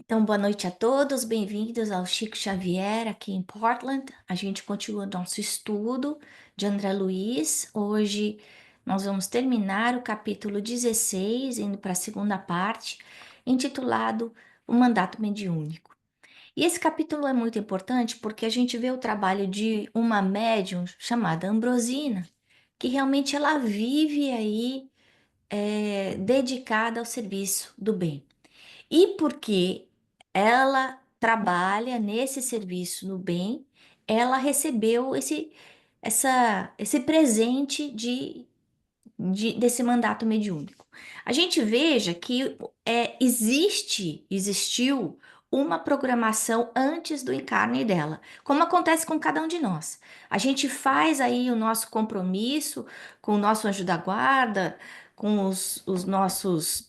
Então, boa noite a todos, bem-vindos ao Chico Xavier aqui em Portland. A gente continua nosso estudo de André Luiz. Hoje nós vamos terminar o capítulo 16, indo para a segunda parte, intitulado O Mandato Mediúnico. E esse capítulo é muito importante porque a gente vê o trabalho de uma médium chamada Ambrosina, que realmente ela vive aí dedicada ao serviço do bem. E porque ela trabalha nesse serviço no bem, ela recebeu esse presente desse mandato mediúnico. A gente veja que existiu uma programação antes do encarne dela, como acontece com cada um de nós. A gente faz aí o nosso compromisso com o nosso anjo da guarda, com os nossos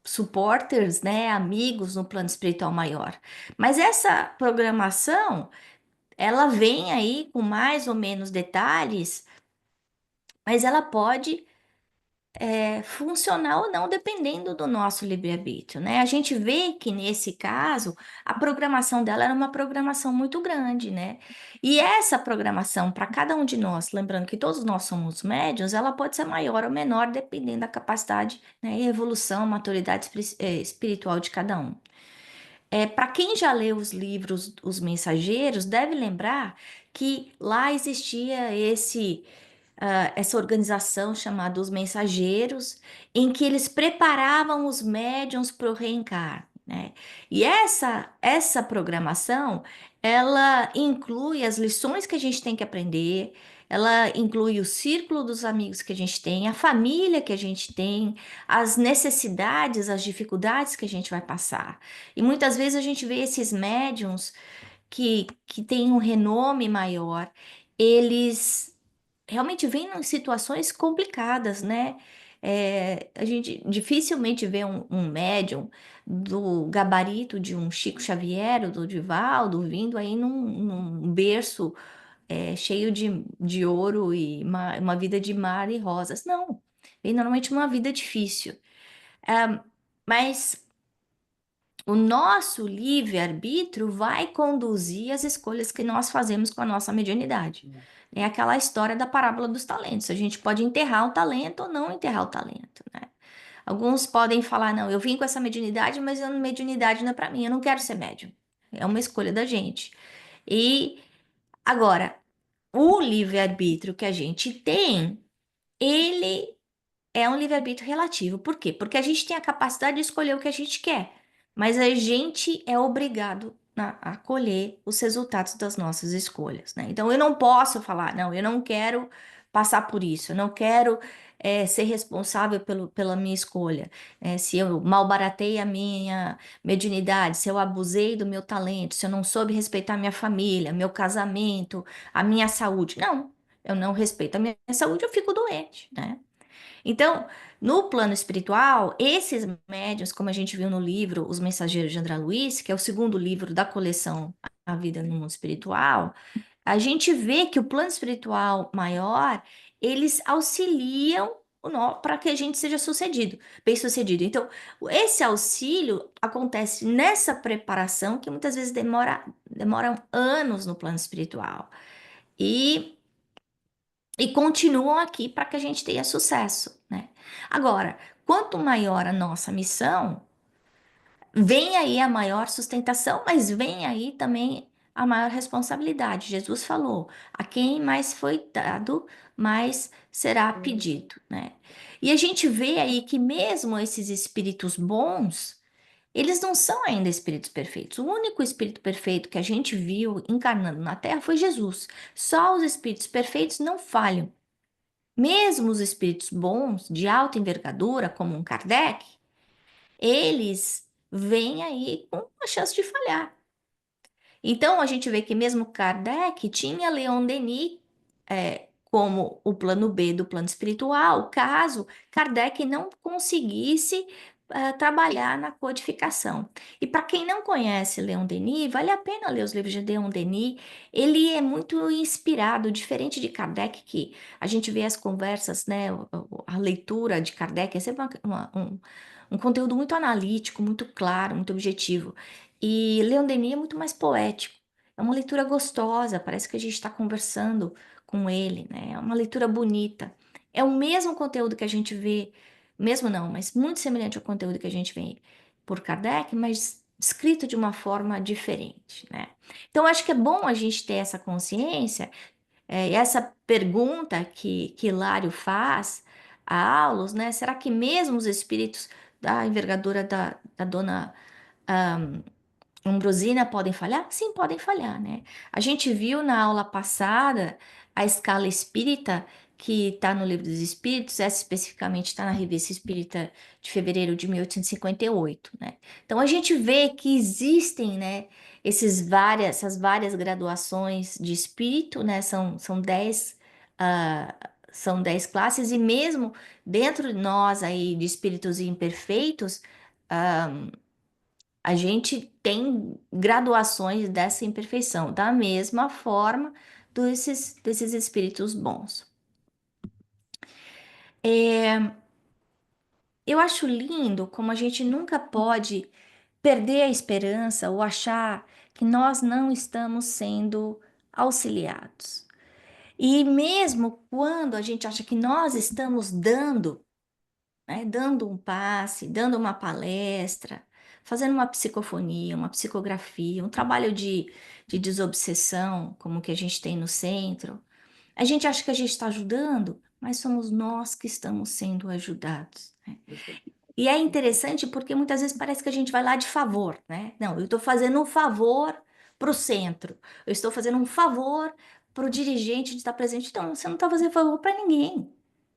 supporters, né, amigos no plano espiritual maior. Mas essa programação, ela vem aí com mais ou menos detalhes, mas ela pode funcionar ou não, dependendo do nosso livre-arbítrio, né? A gente vê que nesse caso, a programação dela era uma programação muito grande, né? E essa programação para cada um de nós, lembrando que todos nós somos médiuns, ela pode ser maior ou menor, dependendo da capacidade, né, e evolução, maturidade espiritual de cada um. Para quem já leu os livros Os Mensageiros, deve lembrar que lá existia essa organização chamada Os Mensageiros, em que eles preparavam os médiuns para o reencarne, né? E essa programação, ela inclui as lições que a gente tem que aprender, ela inclui o círculo dos amigos que a gente tem, a família que a gente tem, as necessidades, as dificuldades que a gente vai passar. E muitas vezes a gente vê esses médiuns que têm um renome maior, eles realmente vêm em situações complicadas, né? A gente dificilmente vê um médium do gabarito de um Chico Xavier, ou do Divaldo, vindo aí num berço cheio de ouro e uma vida de mar e rosas. Não, vem normalmente uma vida difícil. Mas o nosso livre-arbítrio vai conduzir as escolhas que nós fazemos com a nossa mediunidade. É aquela história da parábola dos talentos. A gente pode enterrar o talento ou não enterrar o talento, né? Alguns podem falar, não, eu vim com essa mediunidade, mas a mediunidade não é para mim, eu não quero ser médium. É uma escolha da gente. E agora, o livre-arbítrio que a gente tem, ele é um livre-arbítrio relativo. Por quê? Porque a gente tem a capacidade de escolher o que a gente quer, mas a gente é obrigado a colher os resultados das nossas escolhas, né? Então eu não posso falar, não, eu não quero passar por isso, eu não quero ser responsável pela minha escolha. Se eu malbaratei a minha mediunidade, se eu abusei do meu talento, se eu não soube respeitar minha família, meu casamento, a minha saúde. Não, eu não respeito a minha saúde, eu fico doente, né? Então, no plano espiritual, esses médiuns, como a gente viu no livro Os Mensageiros de André Luiz, que é o segundo livro da coleção A Vida no Mundo Espiritual, a gente vê que o plano espiritual maior, eles auxiliam para que a gente seja bem-sucedido. Então, esse auxílio acontece nessa preparação que muitas vezes demoram anos no plano espiritual. E continuam aqui para que a gente tenha sucesso, né? Agora, quanto maior a nossa missão, vem aí a maior sustentação, mas vem aí também a maior responsabilidade. Jesus falou: a quem mais foi dado, mais será pedido, né? E a gente vê aí que mesmo esses espíritos bons, eles não são ainda espíritos perfeitos. O único espírito perfeito que a gente viu encarnando na Terra foi Jesus. Só os espíritos perfeitos não falham. Mesmo os espíritos bons, de alta envergadura, como um Kardec, eles vêm aí com uma chance de falhar. Então, a gente vê que mesmo Kardec tinha Leon Denis como o plano B do plano espiritual, caso Kardec não conseguisse trabalhar na codificação. E para quem não conhece Leon Denis, vale a pena ler os livros de Leon Denis. Ele é muito inspirado, diferente de Kardec, que a gente vê as conversas, né, a leitura de Kardec é sempre um conteúdo muito analítico, muito claro, muito objetivo. E Leon Denis é muito mais poético. É uma leitura gostosa, parece que a gente está conversando com ele, né? É uma leitura bonita. É o mesmo conteúdo que a gente vê, mesmo não, mas muito semelhante ao conteúdo que a gente vê por Kardec, mas escrito de uma forma diferente, né? Então, acho que é bom a gente ter essa consciência, essa pergunta que Hilário faz a Aulos, né? Será que mesmo os espíritos da envergadura da dona Ambrosina podem falhar? Sim, podem falhar, né? A gente viu na aula passada a escala espírita, que está no Livro dos Espíritos, essa especificamente está na Revista Espírita de fevereiro de 1858, né? Então a gente vê que existem, né, essas várias graduações de espírito, né? São 10, são 10 classes, e mesmo dentro de nós aí de espíritos imperfeitos, a gente tem graduações dessa imperfeição, da mesma forma desses espíritos bons. Eu acho lindo como a gente nunca pode perder a esperança ou achar que nós não estamos sendo auxiliados. E mesmo quando a gente acha que nós estamos dando, né, dando um passe, dando uma palestra, fazendo uma psicofonia, uma psicografia, um trabalho de desobsessão, como o que a gente tem no centro, a gente acha que a gente está ajudando, mas somos nós que estamos sendo ajudados, né? E é interessante porque muitas vezes parece que a gente vai lá de favor, né? Não, eu estou fazendo um favor para o centro, eu estou fazendo um favor para o dirigente de estar presente. Então, você não está fazendo favor para ninguém.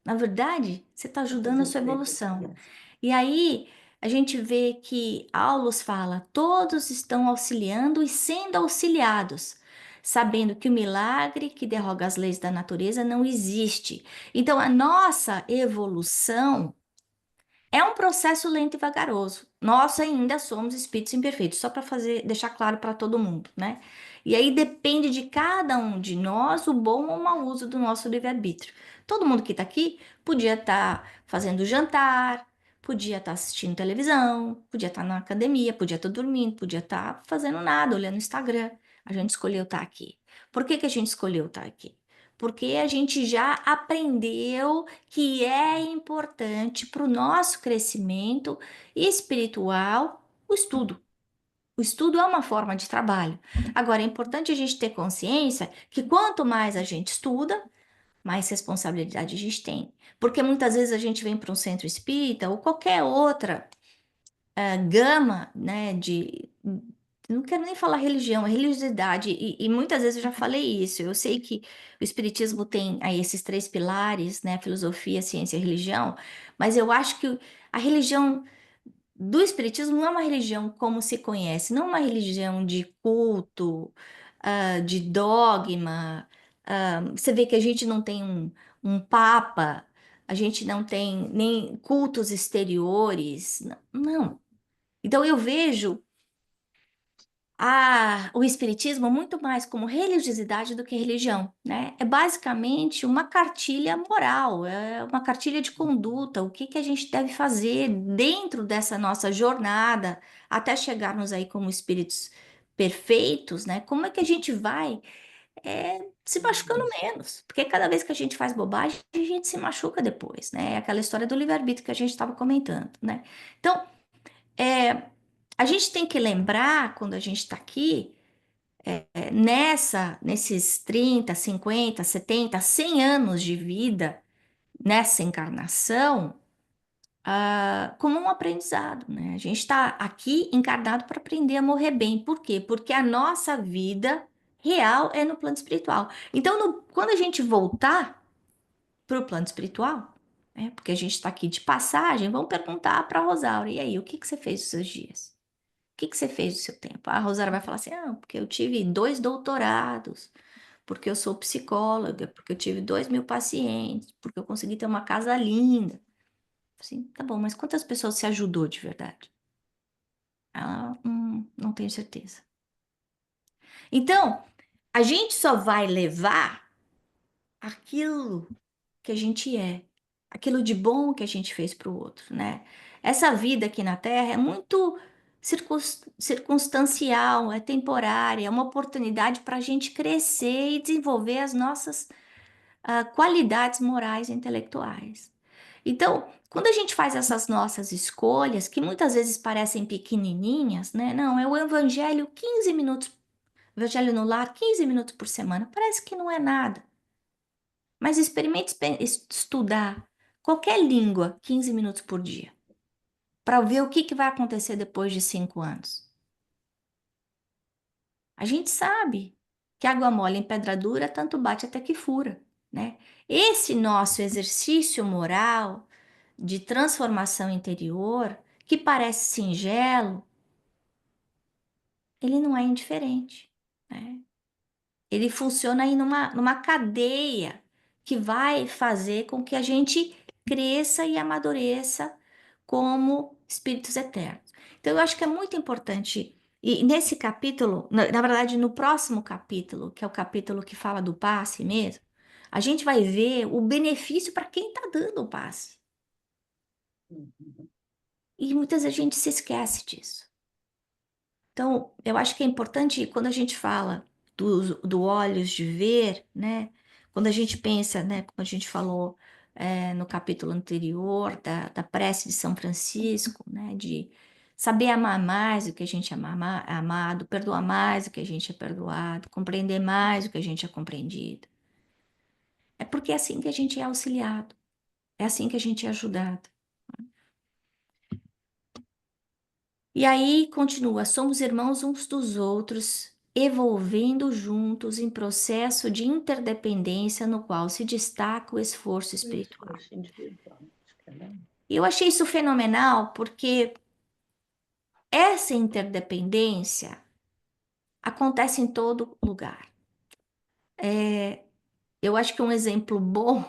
Na verdade, você está ajudando a sua evolução. E aí, a gente vê que Aulus fala: todos estão auxiliando e sendo auxiliados, sabendo que o milagre que derroga as leis da natureza não existe. Então, a nossa evolução é um processo lento e vagaroso. Nós ainda somos espíritos imperfeitos, só para fazer, deixar claro para todo mundo, né? E aí depende de cada um de nós o bom ou mau uso do nosso livre-arbítrio. Todo mundo que está aqui podia estar fazendo jantar, podia estar assistindo televisão, podia estar na academia, podia estar dormindo, podia estar fazendo nada, olhando o Instagram. A gente escolheu estar aqui. Por que que a gente escolheu estar aqui? Porque a gente já aprendeu que é importante para o nosso crescimento espiritual o estudo. O estudo é uma forma de trabalho. Agora, é importante a gente ter consciência que quanto mais a gente estuda, mais responsabilidade a gente tem. Porque muitas vezes a gente vem para um centro espírita ou qualquer outra gama, né, de. Não quero nem falar religião, é religiosidade, e muitas vezes eu já falei isso. Eu sei que o Espiritismo tem aí esses três pilares, né, filosofia, ciência e religião, mas eu acho que a religião do Espiritismo não é uma religião como se conhece, não é uma religião de culto, de dogma. Você vê que a gente não tem um papa, a gente não tem nem cultos exteriores, não. Então eu vejo o espiritismo muito mais como religiosidade do que religião, né? É basicamente uma cartilha moral, é uma cartilha de conduta, o que que a gente deve fazer dentro dessa nossa jornada até chegarmos aí como espíritos perfeitos, né? Como é que a gente vai se machucando menos? Porque cada vez que a gente faz bobagem, a gente se machuca depois, né? É aquela história do livre-arbítrio que a gente estava comentando, né? Então, a gente tem que lembrar, quando a gente está aqui, nesses 30, 50, 70, 100 anos de vida, nessa encarnação, como um aprendizado, né? A gente está aqui encarnado para aprender a morrer bem. Por quê? Porque a nossa vida real é no plano espiritual. Então, quando a gente voltar para o plano espiritual, né? Porque a gente está aqui de passagem, vamos perguntar para a Rosaura: e aí, o que que você fez dos seus dias? O que que você fez do seu tempo? A Rosário vai falar assim: ah, porque eu tive 2 doutorados, porque eu sou psicóloga, porque eu tive 2.000 pacientes, porque eu consegui ter uma casa linda. Assim, tá bom, mas quantas pessoas se ajudou de verdade? Ela, não tenho certeza. Então, a gente só vai levar aquilo que a gente é, aquilo de bom que a gente fez para o outro, né? Essa vida aqui na Terra é muito circunstancial, é temporária, é uma oportunidade para a gente crescer e desenvolver as nossas qualidades morais e intelectuais. Então, quando a gente faz essas nossas escolhas, que muitas vezes parecem pequenininhas, né? Não, é o evangelho 15 minutos, evangelho no lar 15 minutos por semana. Parece que não é nada. Mas experimente estudar qualquer língua 15 minutos por dia, para ver o que vai acontecer depois de 5 anos. A gente sabe que água mole em pedra dura tanto bate até que fura, né? Esse nosso exercício moral de transformação interior, que parece singelo, ele não é indiferente, né? Ele funciona aí numa cadeia que vai fazer com que a gente cresça e amadureça como espíritos eternos. Então, eu acho que é muito importante, e nesse capítulo, na verdade, no próximo capítulo, que é o capítulo que fala do passe mesmo, a gente vai ver o benefício para quem está dando o passe. E muitas vezes a gente se esquece disso. Então, eu acho que é importante quando a gente fala do olhos de ver, né? Quando a gente pensa, né? Como a gente falou no capítulo anterior da prece de São Francisco, né? De saber amar mais do que a gente é amado, perdoar mais do que a gente é perdoado, compreender mais do que a gente é compreendido. É porque é assim que a gente é auxiliado, é assim que a gente é ajudado. E aí continua: somos irmãos uns dos outros, evolvendo juntos em processo de interdependência no qual se destaca o esforço espiritual. Esforço individual. E eu achei isso fenomenal porque essa interdependência acontece em todo lugar. Eu acho que um exemplo bom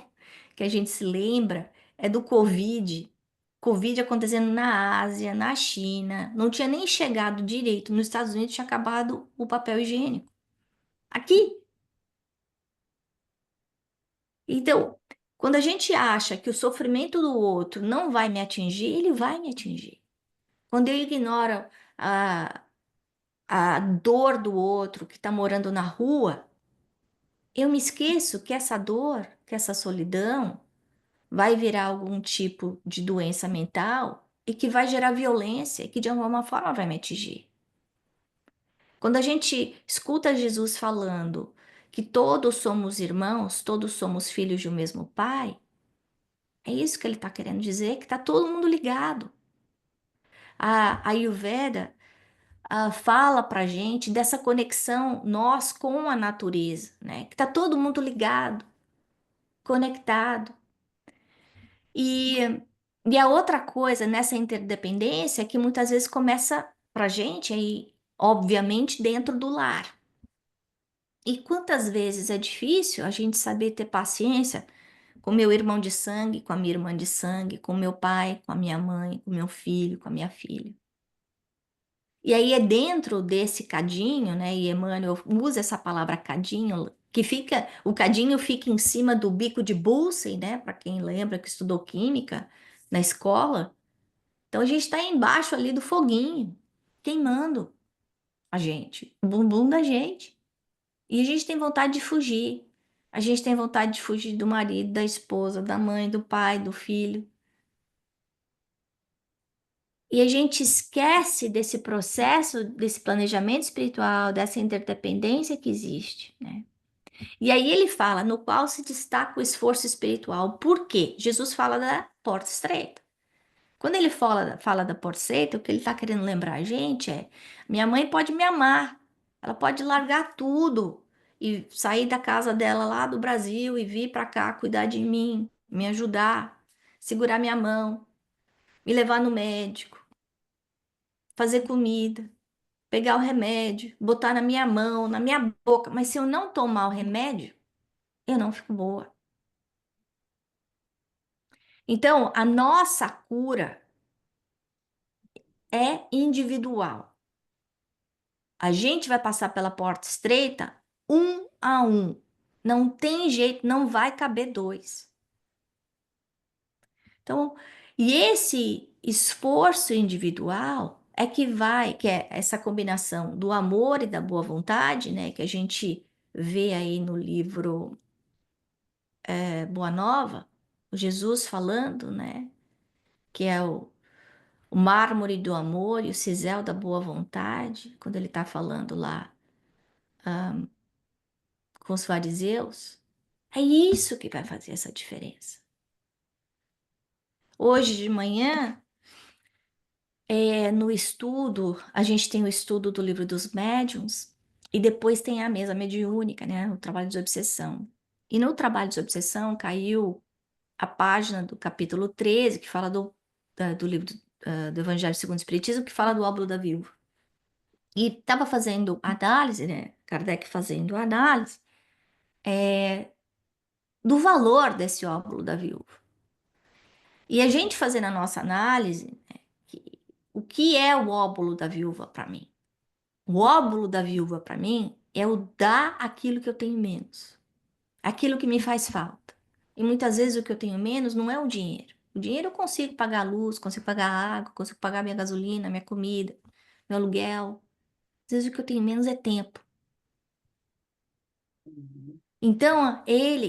que a gente se lembra é do Covid. Covid acontecendo na Ásia, na China, não tinha nem chegado direito. Nos Estados Unidos tinha acabado o papel higiênico. Aqui. Então, quando a gente acha que o sofrimento do outro não vai me atingir, ele vai me atingir. Quando eu ignoro a, a dor do outro que está morando na rua, eu me esqueço que essa dor, que essa solidão, vai virar algum tipo de doença mental e que vai gerar violência e que de alguma forma vai me atingir. Quando a gente escuta Jesus falando que todos somos irmãos, todos somos filhos de um mesmo Pai, é isso que ele está querendo dizer, que está todo mundo ligado. A Ayurveda fala para gente dessa conexão nós com a natureza, né? Que está todo mundo ligado, conectado. E, e a outra coisa nessa interdependência é que muitas vezes começa para gente aí, obviamente, dentro do lar. E quantas vezes é difícil a gente saber ter paciência com meu irmão de sangue, com a minha irmã de sangue, com meu pai, com a minha mãe, com meu filho, com a minha filha. E aí é dentro desse cadinho, né? E Emmanuel usa essa palavra cadinho, que fica, o cadinho fica em cima do bico de Bunsen, né? Para quem lembra que estudou química na escola. Então a gente está embaixo ali do foguinho, queimando a gente, o bumbum da gente. E a gente tem vontade de fugir. A gente tem vontade de fugir do marido, da esposa, da mãe, do pai, do filho. E a gente esquece desse processo, desse planejamento espiritual, dessa interdependência que existe, né? E aí ele fala no qual se destaca o esforço espiritual. Por quê? Jesus fala da porta estreita. Quando ele fala da porta estreita, o que ele está querendo lembrar a gente é: minha mãe pode me amar, ela pode largar tudo e sair da casa dela lá do Brasil e vir para cá cuidar de mim, me ajudar, segurar minha mão, me levar no médico, fazer comida, pegar o remédio, botar na minha mão, na minha boca. Mas se eu não tomar o remédio, eu não fico boa. Então, a nossa cura é individual. A gente vai passar pela porta estreita um a um. Não tem jeito, não vai caber dois. Então, E esse esforço individual é que vai, que é essa combinação do amor e da boa vontade, né, que a gente vê aí no livro Boa Nova, o Jesus falando, né, que é o mármore do amor e o cisel da boa vontade, quando ele está falando lá com os fariseus, é isso que vai fazer essa diferença. Hoje de manhã, no estudo, a gente tem o estudo do livro dos médiuns e depois tem a mesa mediúnica, né? O trabalho de obsessão. E no trabalho de obsessão caiu a página do capítulo 13, que fala do livro do Evangelho segundo o Espiritismo, que fala do óbolo da viúva. E estava fazendo análise, né? Kardec fazendo análise do valor desse óbolo da viúva. E a gente fazendo a nossa análise, né, o que é o óbolo da viúva para mim? O óbolo da viúva para mim é o dar aquilo que eu tenho menos, aquilo que me faz falta. E muitas vezes o que eu tenho menos não é o dinheiro. O dinheiro eu consigo pagar a luz, consigo pagar a água, consigo pagar minha gasolina, minha comida, meu aluguel. Às vezes o que eu tenho menos é tempo. Então,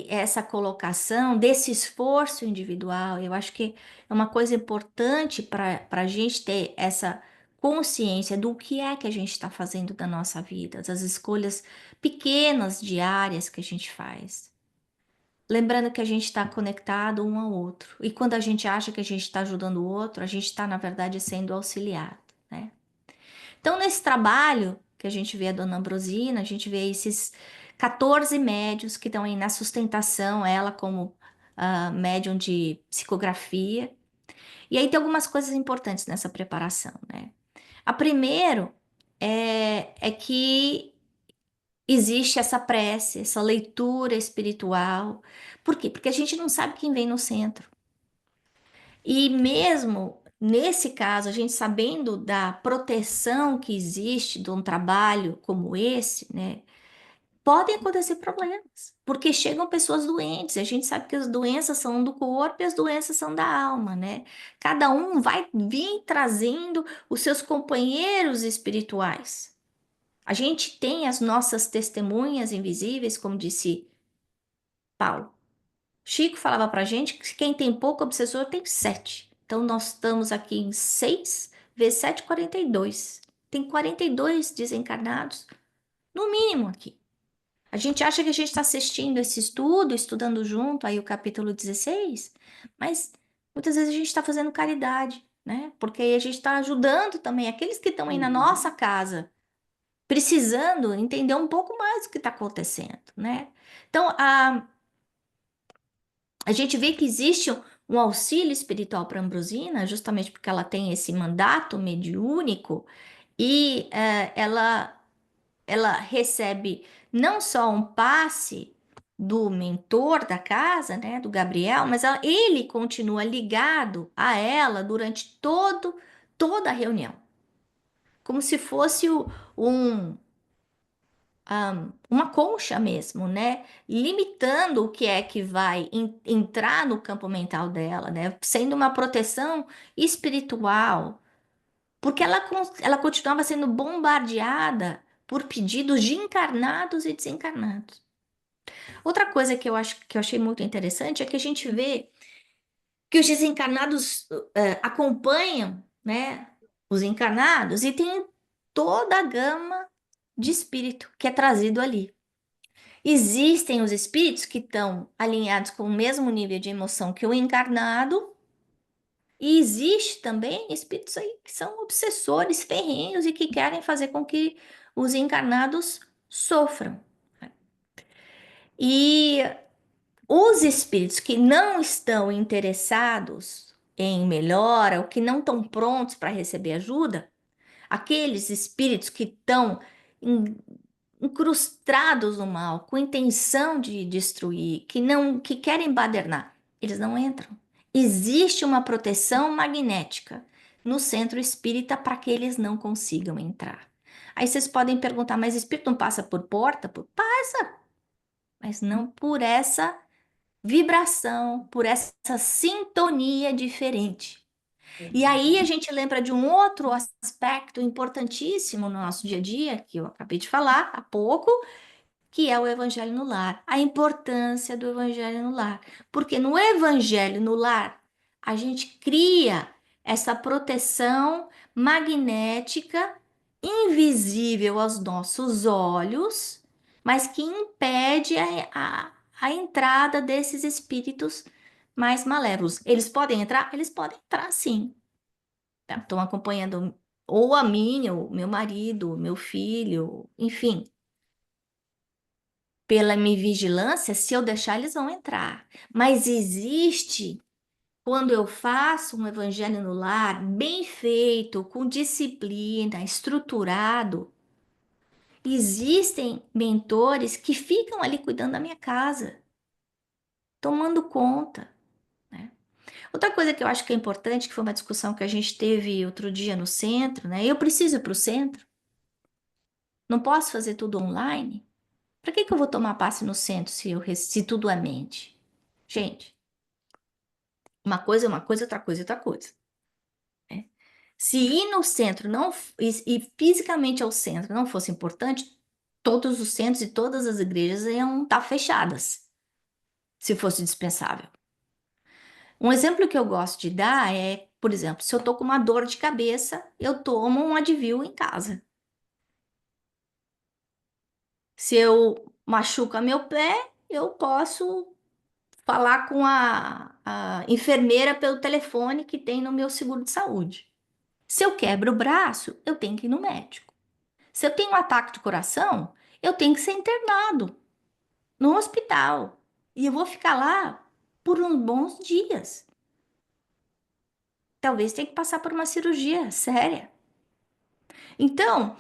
essa colocação desse esforço individual, eu acho que é uma coisa importante para a gente ter essa consciência do que é que a gente está fazendo da nossa vida, das escolhas pequenas, diárias que a gente faz. Lembrando que a gente está conectado um ao outro. E quando a gente acha que a gente está ajudando o outro, a gente está, na verdade, sendo auxiliado, né? Então, nesse trabalho que a gente vê a Dona Ambrosina, a gente vê esses 14 médios que estão aí na sustentação, ela como médium de psicografia. E aí tem algumas coisas importantes nessa preparação, né? A primeiro é que existe essa prece, essa leitura espiritual. Por quê? Porque a gente não sabe quem vem no centro. E mesmo nesse caso, a gente sabendo da proteção que existe de um trabalho como esse, né, podem acontecer problemas, porque chegam pessoas doentes, e a gente sabe que as doenças são do corpo e as doenças são da alma, né? Cada um vai vir trazendo os seus companheiros espirituais. A gente tem as nossas testemunhas invisíveis, como disse Paulo. Chico falava pra gente que quem tem pouco obsessor tem sete. Então nós estamos aqui em 6 vezes 7, 42. Tem 42 desencarnados, no mínimo aqui. A gente acha que a gente está assistindo esse estudo, estudando junto, aí o capítulo 16, mas muitas vezes a gente está fazendo caridade, né? Porque aí a gente está ajudando também aqueles que estão aí na nossa casa, precisando entender um pouco mais do que está acontecendo, né? Então, a gente vê que existe um auxílio espiritual para Ambrosina, justamente porque ela tem esse mandato mediúnico e ela recebe não só um passe do mentor da casa, né, do Gabriel, mas ele continua ligado a ela durante toda a reunião, como se fosse um uma concha mesmo, né? Limitando o que é que vai entrar no campo mental dela, né? Sendo uma proteção espiritual, porque ela continuava sendo bombardeada por pedidos de encarnados e desencarnados. Outra coisa que eu acho que eu achei muito interessante é que a gente vê que os desencarnados acompanham, né, os encarnados e tem toda a gama de espírito que é trazido ali. Existem os espíritos que estão alinhados com o mesmo nível de emoção que o encarnado, e existe também espíritos aí que são obsessores ferrenhos e que querem fazer com que os encarnados sofram. E os espíritos que não estão interessados em melhora, ou que não estão prontos para receber ajuda, aqueles espíritos que estão incrustados no mal, com intenção de destruir, que querem badernar, eles não entram. Existe uma proteção magnética no centro espírita para que eles não consigam entrar. Aí vocês podem perguntar, mas espírito não passa por porta? Passa, mas não por essa, vibração, por essa sintonia diferente. E aí a gente lembra de um outro aspecto importantíssimo no nosso dia a dia, que eu acabei de falar há pouco, que é o evangelho no lar, a importância do evangelho no lar. Porque no evangelho no lar, a gente cria essa proteção magnética invisível aos nossos olhos, mas que impede a entrada desses espíritos mais malévolos. Eles podem entrar? Eles podem entrar, sim. Estão acompanhando ou a mim, ou meu marido, meu filho, enfim. Pela minha vigilância, se eu deixar, eles vão entrar. Mas existe, quando eu faço um evangelho no lar, bem feito, com disciplina, estruturado, existem mentores que ficam ali cuidando da minha casa, tomando conta, né? Outra coisa que eu acho que é importante, que foi uma discussão que a gente teve outro dia no centro, né? Eu preciso ir para o centro, não posso fazer tudo online. Para que que eu vou tomar passe no centro se tudo é mente? Gente, uma coisa é uma coisa, outra coisa é outra coisa, né? Se ir no centro não e fisicamente ao centro não fosse importante, todos os centros e todas as igrejas iam estar fechadas, se fosse dispensável. Um exemplo que eu gosto de dar é, por exemplo, se eu tô com uma dor de cabeça, eu tomo um Advil em casa. Se eu machuco meu pé, eu posso falar com a enfermeira pelo telefone que tem no meu seguro de saúde. Se eu quebro o braço, eu tenho que ir no médico. Se eu tenho um ataque de coração, eu tenho que ser internado no hospital. E eu vou ficar lá por uns bons dias. Talvez tenha que passar por uma cirurgia séria. Então,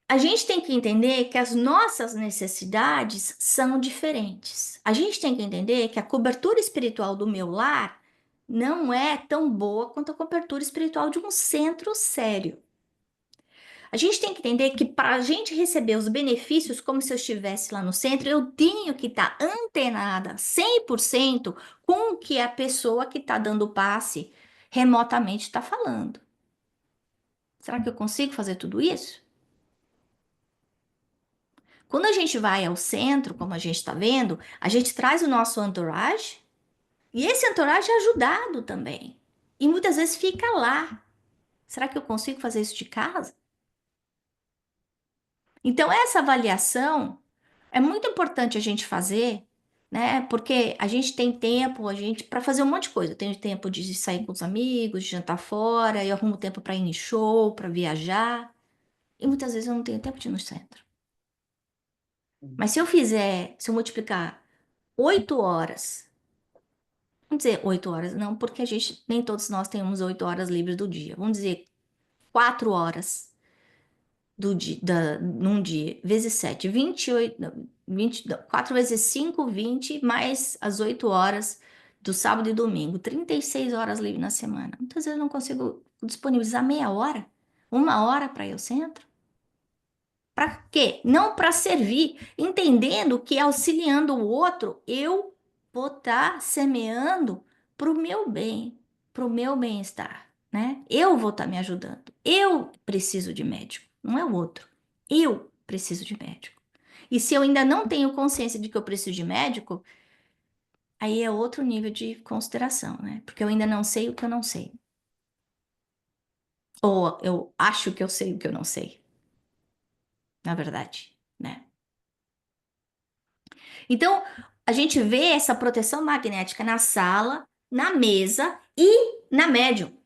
a gente tem que entender que as nossas necessidades são diferentes. A gente tem que entender que a cobertura espiritual do meu lar não é tão boa quanto a cobertura espiritual de um centro sério. A gente tem que entender que para a gente receber os benefícios, como se eu estivesse lá no centro, eu tenho que estar antenada 100% com o que a pessoa que está dando o passe remotamente está falando. Será que eu consigo fazer tudo isso? Quando a gente vai ao centro, como a gente está vendo, a gente traz o nosso entourage e esse entourage é ajudado também. E muitas vezes fica lá. Será que eu consigo fazer isso de casa? Então, essa avaliação é muito importante a gente fazer, né? Porque a gente tem tempo, a gente para fazer um monte de coisa. Eu tenho tempo de sair com os amigos, de jantar fora, eu arrumo tempo para ir em show, para viajar. E muitas vezes eu não tenho tempo de ir no centro. Mas se eu multiplicar 8 horas, vamos dizer 8 horas, não, porque a gente nem todos nós temos 8 horas livres do dia. Vamos dizer 4 horas num dia, vezes 7, 28, não, 20, não, 4 vezes 5, 20, mais as 8 horas do sábado e domingo, 36 horas livre na semana. Muitas vezes eu não consigo disponibilizar meia hora, 1 hora para ir ao centro. Para quê? Não para servir, entendendo que auxiliando o outro, eu vou estar semeando para o meu bem, para o meu bem-estar, né? Eu vou estar me ajudando. Eu preciso de médico, não é o outro. Eu preciso de médico. E se eu ainda não tenho consciência de que eu preciso de médico, aí é outro nível de consideração, né? Porque eu ainda não sei o que eu não sei. Ou eu acho que eu sei o que eu não sei, na verdade, né? Então, a gente vê essa proteção magnética na sala, na mesa e na médium.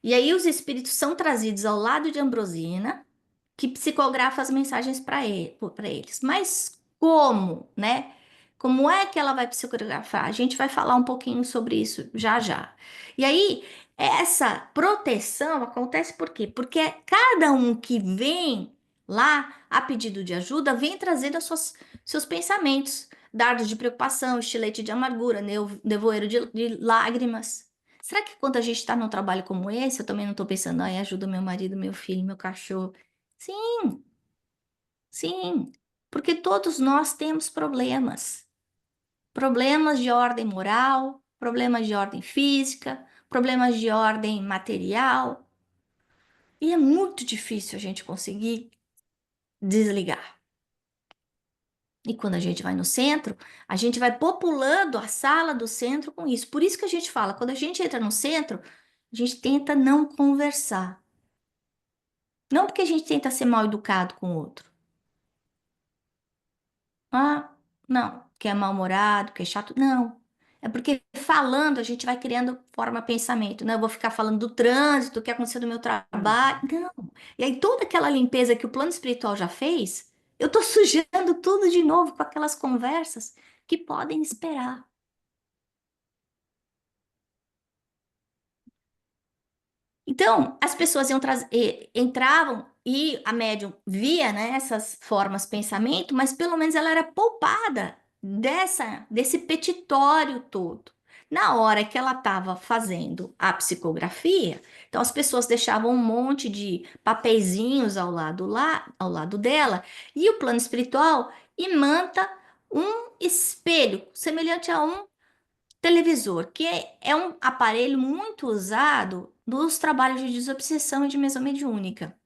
E aí os espíritos são trazidos ao lado de Ambrosina, que psicografa as mensagens para eles. Mas como, né? Como é que ela vai psicografar? A gente vai falar um pouquinho sobre isso já já. E aí, essa proteção acontece por quê? Porque cada um que vem lá a pedido de ajuda vem trazendo seus pensamentos, dardos de preocupação, estilete de amargura, nevoeiro de lágrimas. Será que quando a gente está num trabalho como esse, eu também não estou pensando, ai, ajuda meu marido, meu filho, meu cachorro? Sim, sim, porque todos nós temos problemas. problemas de ordem moral, problemas de ordem física, problemas de ordem material. E é muito difícil a gente conseguir desligar. E quando a gente vai no centro, a gente vai populando a sala do centro com isso. Por isso que a gente fala, quando a gente entra no centro, a gente tenta não conversar. Não porque a gente tenta ser mal educado com o outro. Ah, não, que é mal-humorado, que é chato. Não. É porque falando a gente vai criando forma pensamento, né? Eu vou ficar falando do trânsito, o que aconteceu no meu trabalho. Não. E aí toda aquela limpeza que o plano espiritual já fez, eu tô sujando tudo de novo com aquelas conversas que podem esperar. Então, as pessoas entravam e a médium via, né, essas formas de pensamento, mas pelo menos ela era poupada desse petitório todo. Na hora que ela estava fazendo a psicografia, então as pessoas deixavam um monte de papeizinhos ao lado dela, e o plano espiritual imanta um espelho, semelhante a um televisor, que é um aparelho muito usado nos trabalhos de desobsessão e de mesa mediúnica.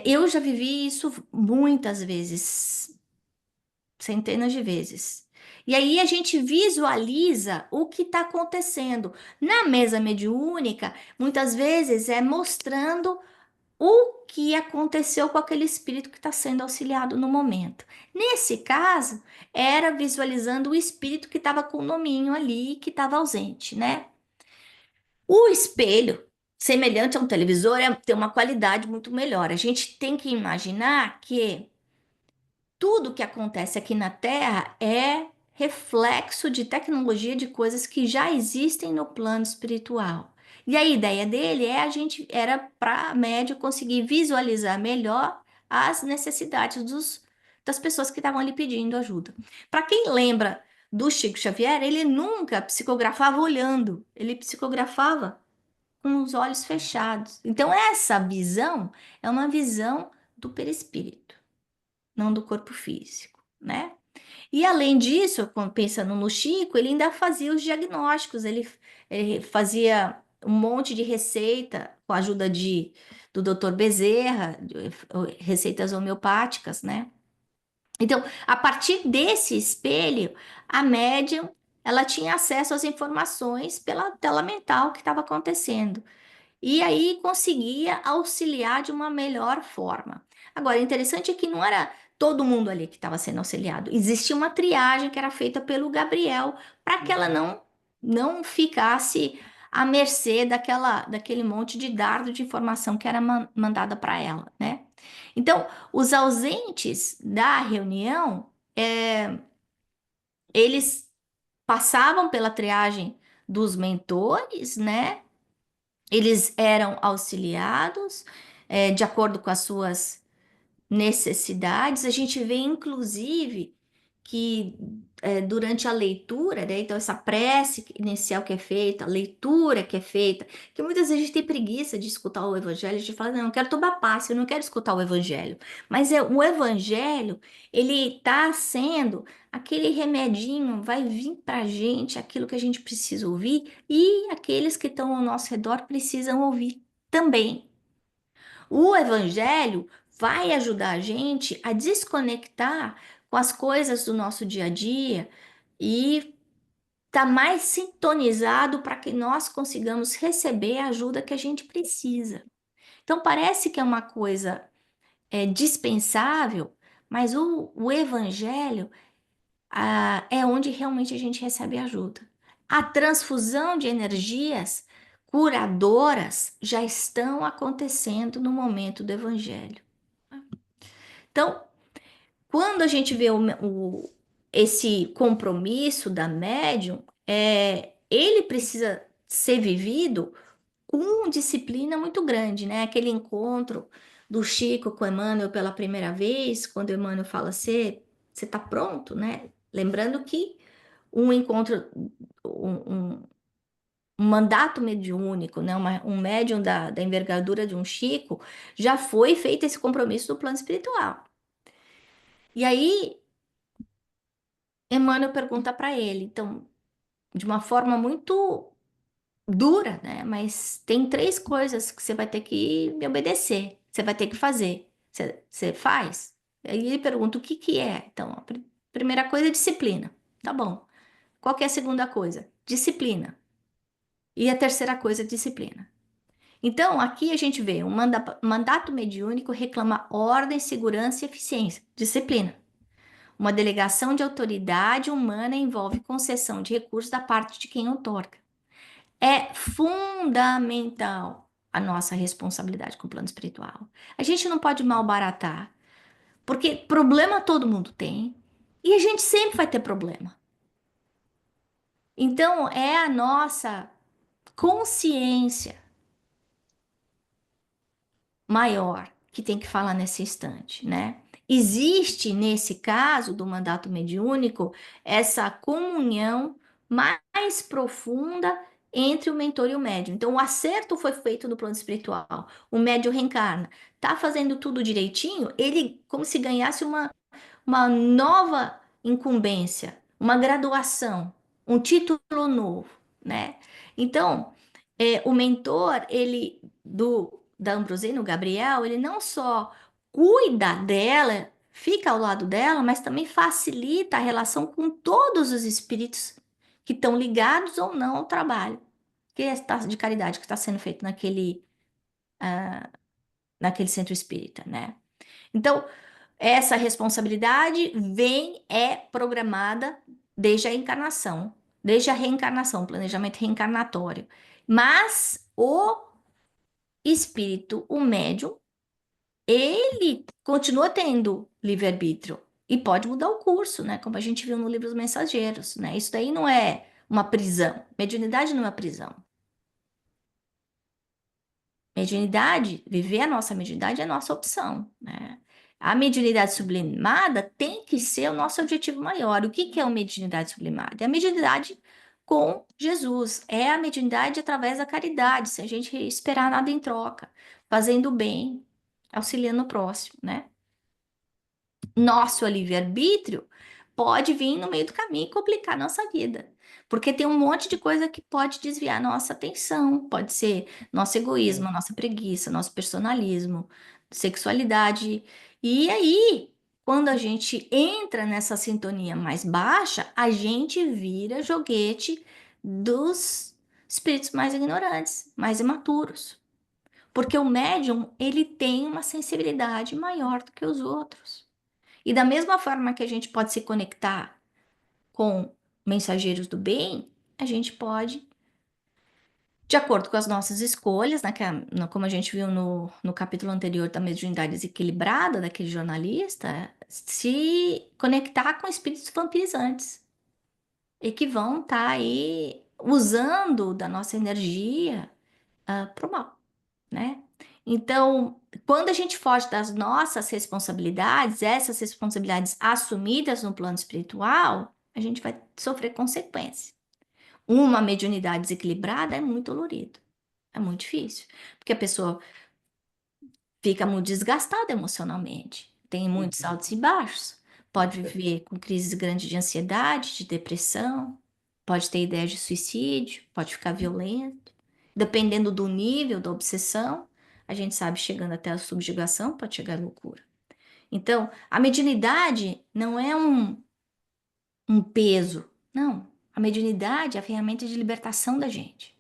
Eu já vivi isso muitas vezes, centenas de vezes. E aí a gente visualiza o que está acontecendo. Na mesa mediúnica, muitas vezes é mostrando o que aconteceu com aquele espírito que está sendo auxiliado no momento. Nesse caso, era visualizando o espírito que estava com o nominho ali, que estava ausente, né? O espelho, semelhante a um televisor, tem uma qualidade muito melhor. A gente tem que imaginar que tudo que acontece aqui na Terra é reflexo de tecnologia de coisas que já existem no plano espiritual. E a ideia dele era para a média conseguir visualizar melhor as necessidades das pessoas que estavam ali pedindo ajuda. Para quem lembra do Chico Xavier, ele nunca psicografava olhando, ele psicografava com os olhos fechados. Então, essa visão é uma visão do perispírito, não do corpo físico, né? E além disso, pensando no Chico, ele ainda fazia os diagnósticos, ele fazia um monte de receita com a ajuda do Dr. Bezerra, receitas homeopáticas, né? Então, a partir desse espelho, a médium, ela tinha acesso às informações pela tela mental que estava acontecendo. E aí conseguia auxiliar de uma melhor forma. Agora, o interessante é que não era todo mundo ali que estava sendo auxiliado. Existia uma triagem que era feita pelo Gabriel para que ela não ficasse à mercê daquele monte de dardo de informação que era mandada para ela, né? Então, os ausentes da reunião, eles passavam pela triagem dos mentores, né? Eles eram auxiliados, de acordo com as suas necessidades. A gente vê, inclusive, que durante a leitura, né, então essa prece inicial que é feita, a leitura que é feita, que muitas vezes a gente tem preguiça de escutar o evangelho, a gente fala, não, eu quero tomar passe, eu não quero escutar o evangelho. Mas o evangelho, ele está sendo aquele remedinho, vai vir para a gente aquilo que a gente precisa ouvir e aqueles que estão ao nosso redor precisam ouvir também. O evangelho vai ajudar a gente a desconectar com as coisas do nosso dia a dia e tá mais sintonizado para que nós consigamos receber a ajuda que a gente precisa. Então parece que é uma coisa dispensável, mas o evangelho é onde realmente a gente recebe ajuda. A transfusão de energias curadoras já estão acontecendo no momento do evangelho. Então, quando a gente vê esse compromisso da médium, ele precisa ser vivido com disciplina muito grande, né? Aquele encontro do Chico com Emmanuel pela primeira vez, quando Emmanuel fala, você tá pronto, né? Lembrando que um encontro, um, um mandato mediúnico, né? Um médium da envergadura de um Chico, já foi feito esse compromisso do plano espiritual. E aí Emmanuel pergunta para ele, então, de uma forma muito dura, né? Mas tem três coisas que você vai ter que me obedecer, você vai ter que fazer. Você faz? Aí ele pergunta o que que é. Então, a primeira coisa é disciplina. Tá bom. Qual que é a segunda coisa? Disciplina. E a terceira coisa é disciplina. Então, aqui a gente vê um mandato mediúnico reclama ordem, segurança e eficiência. Disciplina. Uma delegação de autoridade humana envolve concessão de recursos da parte de quem outorga. É fundamental a nossa responsabilidade com o plano espiritual. A gente não pode malbaratar, porque problema todo mundo tem e a gente sempre vai ter problema. Então, é a nossa consciência maior que tem que falar nesse instante, né? Existe, nesse caso do mandato mediúnico, essa comunhão mais profunda entre o mentor e o médium. Então, o acerto foi feito no plano espiritual. O médium reencarna, tá fazendo tudo direitinho, ele como se ganhasse uma nova incumbência, uma graduação, um título novo, né? Então, o mentor, ele da Ambrosino, o Gabriel, ele não só cuida dela, fica ao lado dela, mas também facilita a relação com todos os espíritos que estão ligados ou não ao trabalho de caridade que está sendo feito naquele centro espírita, né? Então, essa responsabilidade é programada desde a encarnação, desde a reencarnação, planejamento reencarnatório. Mas o espírito, o médium, ele continua tendo livre-arbítrio e pode mudar o curso, né? Como a gente viu no livro dos Mensageiros, né? Isso daí não é uma prisão. Mediunidade não é prisão. Mediunidade, viver a nossa mediunidade é a nossa opção, né? A mediunidade sublimada tem que ser o nosso objetivo maior. O que que é a mediunidade sublimada? É a mediunidade com Jesus, é a mediunidade através da caridade, sem a gente esperar nada em troca, fazendo o bem, auxiliando o próximo, né? Nosso livre-arbítrio pode vir no meio do caminho e complicar a nossa vida. Porque tem um monte de coisa que pode desviar nossa atenção. Pode ser nosso egoísmo, nossa preguiça, nosso personalismo, sexualidade. E aí, quando a gente entra nessa sintonia mais baixa, a gente vira joguete dos espíritos mais ignorantes, mais imaturos. Porque o médium, ele tem uma sensibilidade maior do que os outros. E da mesma forma que a gente pode se conectar com mensageiros do bem, a gente pode, de acordo com as nossas escolhas, né, como a gente viu no capítulo anterior da mediunidade desequilibrada daquele jornalista, se conectar com espíritos vampirizantes e que vão estar aí usando da nossa energia para o mal, né? Então, quando a gente foge das nossas responsabilidades, essas responsabilidades assumidas no plano espiritual, a gente vai sofrer consequências. Uma mediunidade desequilibrada é muito dolorido, é muito difícil, porque a pessoa fica muito desgastada emocionalmente, tem muitos altos e baixos, pode viver com crises grandes de ansiedade, de depressão, pode ter ideias de suicídio, pode ficar violento. Dependendo do nível da obsessão, a gente sabe, chegando até a subjugação, pode chegar à loucura. Então, a mediunidade não é um peso, não. A mediunidade é a ferramenta de libertação da gente.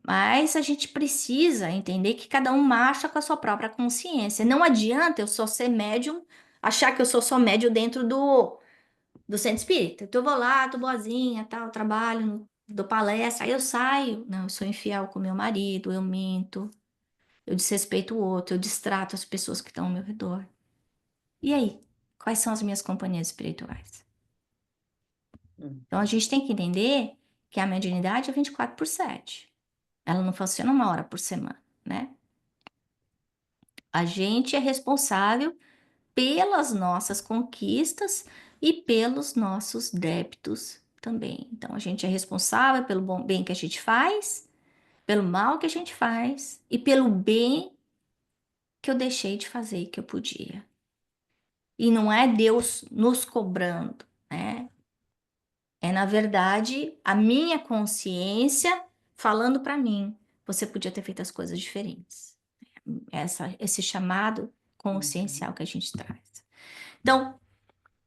Mas a gente precisa entender que cada um marcha com a sua própria consciência. Não adianta eu só ser médium, achar que eu sou só médium dentro do centro espírita. Então eu vou lá, tô boazinha, tal, trabalho, dou palestra, aí eu saio. Não, eu sou infiel com meu marido, eu minto, eu desrespeito o outro, eu distrato as pessoas que estão ao meu redor. E aí? Quais são as minhas companhias espirituais? Então a gente tem que entender que a mediunidade é 24/7. Ela não funciona uma hora por semana, né? A gente é responsável pelas nossas conquistas e pelos nossos débitos também. Então, a gente é responsável pelo bom bem que a gente faz, pelo mal que a gente faz e pelo bem que eu deixei de fazer que eu podia. E não é Deus nos cobrando. né? É, na verdade, a minha consciência falando para mim, você podia ter feito as coisas diferentes. Esse chamado Uhum. consciencial que a gente traz. Então,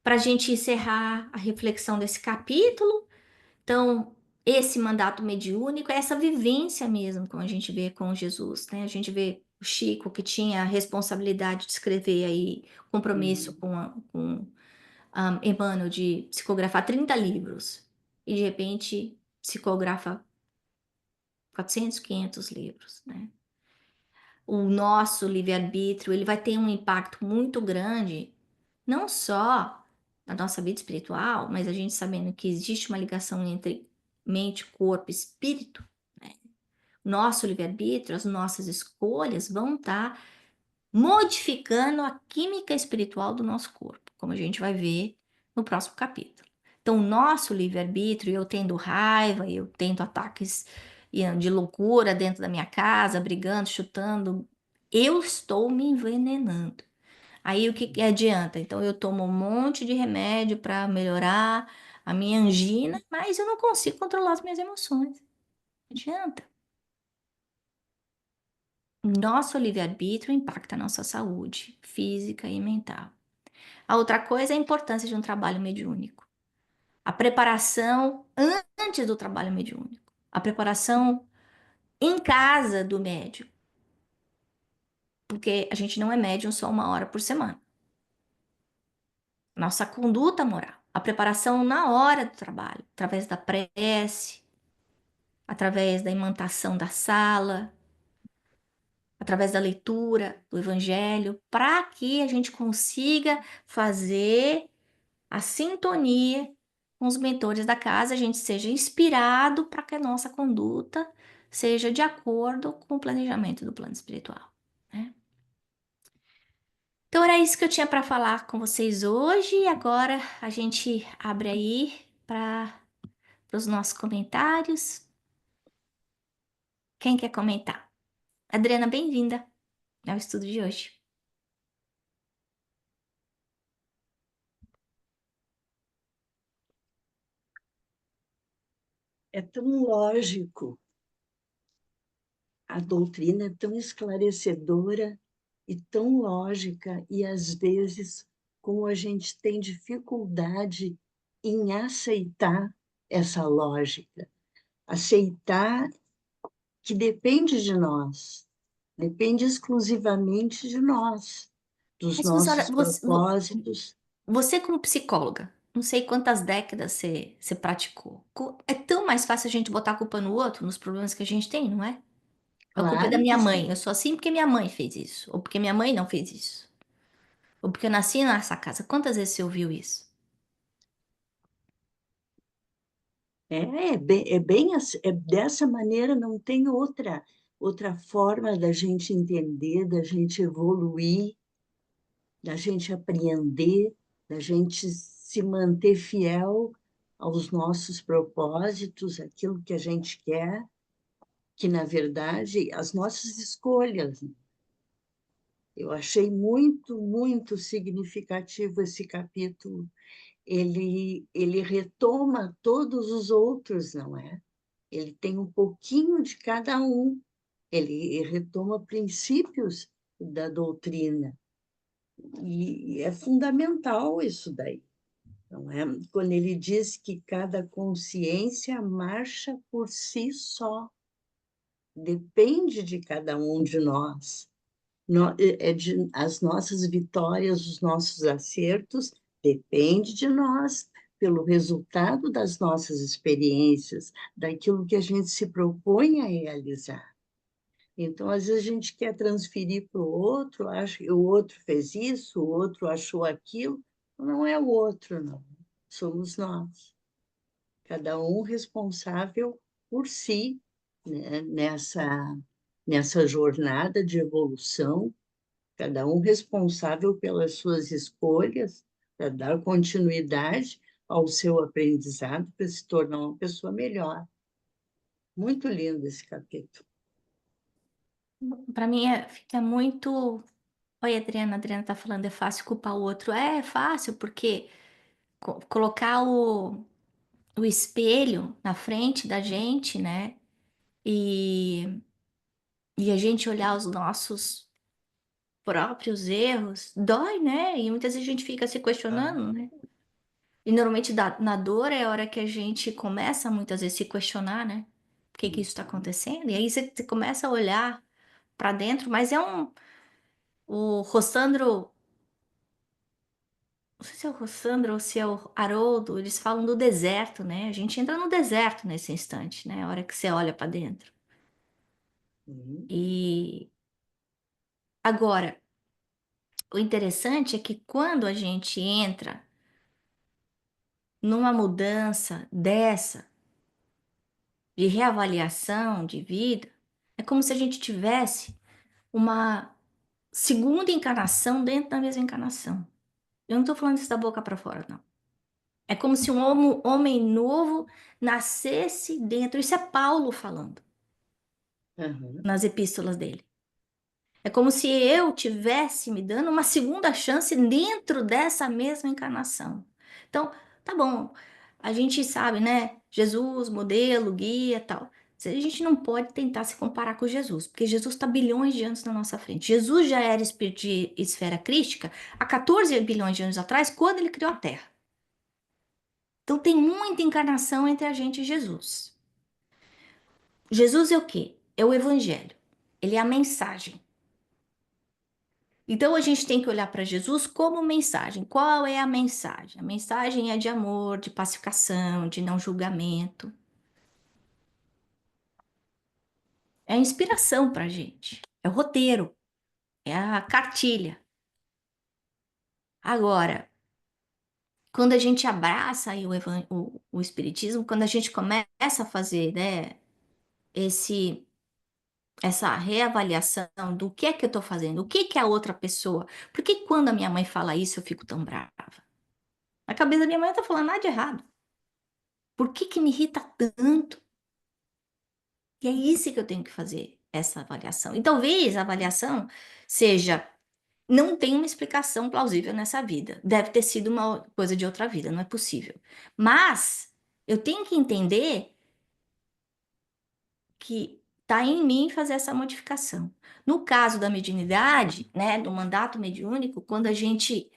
para a gente encerrar a reflexão desse capítulo, então, esse mandato mediúnico é essa vivência mesmo, como a gente vê com Jesus, né? A gente vê o Chico, que tinha a responsabilidade de escrever aí, compromisso Uhum. com Emmanuel de psicografar 30 livros, e de repente psicografa 400, 500 livros, né? O nosso livre-arbítrio, ele vai ter um impacto muito grande, não só na nossa vida espiritual, mas a gente sabendo que existe uma ligação entre mente, corpo e espírito, né? Nosso livre-arbítrio, as nossas escolhas vão estar modificando a química espiritual do nosso corpo, como a gente vai ver no próximo capítulo. Então, o nosso livre-arbítrio, eu tendo raiva, eu tendo ataques de loucura dentro da minha casa, brigando, chutando, eu estou me envenenando. Aí o que que adianta? Então, eu tomo um monte de remédio para melhorar a minha angina, mas eu não consigo controlar as minhas emoções. Não adianta. Nosso livre-arbítrio impacta a nossa saúde física e mental. A outra coisa é a importância de um trabalho mediúnico. A preparação antes do trabalho mediúnico. A preparação em casa do médium. Porque a gente não é médium só uma hora por semana. Nossa conduta moral. A preparação na hora do trabalho, através da prece, através da imantação da sala, através da leitura do evangelho, para que a gente consiga fazer a sintonia com os mentores da casa, a gente seja inspirado para que a nossa conduta seja de acordo com o planejamento do plano espiritual, né? Então era isso que eu tinha para falar com vocês hoje e agora a gente abre aí para os nossos comentários. Quem quer comentar? Adriana, bem-vinda ao estudo de hoje. É tão lógico, a doutrina é tão esclarecedora e tão lógica, e às vezes, como a gente tem dificuldade em aceitar essa lógica, aceitar que depende de nós, depende exclusivamente de nós, dos Mas, professora, nossos propósitos. você como psicóloga, não sei quantas décadas você praticou. É tão mais fácil a gente botar a culpa no outro, nos problemas que a gente tem, não é? A culpa é da Claro minha que mãe. sim. Eu sou assim porque minha mãe fez isso. Ou porque minha mãe não fez isso. Ou porque eu nasci nessa casa. Quantas vezes você ouviu isso? É dessa maneira, não tem outra forma da gente entender, da gente evoluir, da gente apreender, da gente se manter fiel aos nossos propósitos, aquilo que a gente quer, que na verdade as nossas escolhas. Eu achei muito, muito significativo esse capítulo. Ele retoma todos os outros, não é? Ele tem um pouquinho de cada um. Ele retoma princípios da doutrina. E é fundamental isso daí, não é? Quando ele diz que cada consciência marcha por si só, depende de cada um de nós. As nossas vitórias, os nossos acertos, depende de nós, pelo resultado das nossas experiências, daquilo que a gente se propõe a realizar. Então, às vezes, a gente quer transferir para o outro, acha que o outro fez isso, o outro achou aquilo. Não é o outro, não. Somos nós. Cada um responsável por si, né? Nessa jornada de evolução, cada um responsável pelas suas escolhas, para dar continuidade ao seu aprendizado, para se tornar uma pessoa melhor. Muito lindo esse capítulo. Para mim fica muito. Oi, Adriana. A Adriana tá falando, é fácil culpar o outro. É fácil, porque colocar o espelho na frente da gente, né? E, e a gente olhar os nossos próprios erros, dói, né? E muitas vezes a gente fica se Ah, questionando, né? E normalmente na dor é a hora que a gente começa muitas vezes se questionar, né? Por que que isso está uhum, acontecendo? E aí você começa a olhar para dentro, mas é um. O Rossandro, não sei se é o Rossandro ou se é o Haroldo, eles falam do deserto, né? A gente entra no deserto nesse instante, né? A hora que você olha para dentro. uhum, E agora, o interessante é que quando a gente entra numa mudança dessa, de reavaliação de vida, é como se a gente tivesse uma segunda encarnação dentro da mesma encarnação. Eu não estou falando isso da boca para fora, não. É como se um homem novo nascesse dentro. Isso é Paulo falando aham, nas epístolas dele. É como se eu tivesse me dando uma segunda chance dentro dessa mesma encarnação. Então, tá bom, a gente sabe, né? Jesus, modelo, guia, tal. A gente não pode tentar se comparar com Jesus, porque Jesus está bilhões de anos na nossa frente. Jesus já era espírito de esfera crística há 14 bilhões de anos atrás, quando ele criou a Terra. Então, tem muita encarnação entre a gente e Jesus. Jesus é o quê? É o Evangelho. Ele é a mensagem. Então a gente tem que olhar para Jesus como mensagem. Qual é a mensagem? A mensagem é de amor, de pacificação, de não julgamento. É a inspiração para a gente. É o roteiro, é a cartilha. Agora, quando a gente abraça aí o Espiritismo, quando a gente começa a fazer, né, esse, essa reavaliação do que é que eu estou fazendo, o que que é a outra pessoa, por que quando a minha mãe fala isso eu fico tão brava? Na cabeça da minha mãe não está falando nada de errado. Por que que me irrita tanto? E é isso que eu tenho que fazer, essa avaliação. E talvez a avaliação seja, não tem uma explicação plausível nessa vida. Deve ter sido uma coisa de outra vida, não é possível. Mas eu tenho que entender que está em mim fazer essa modificação. No caso da mediunidade, né, do mandato mediúnico, quando a gente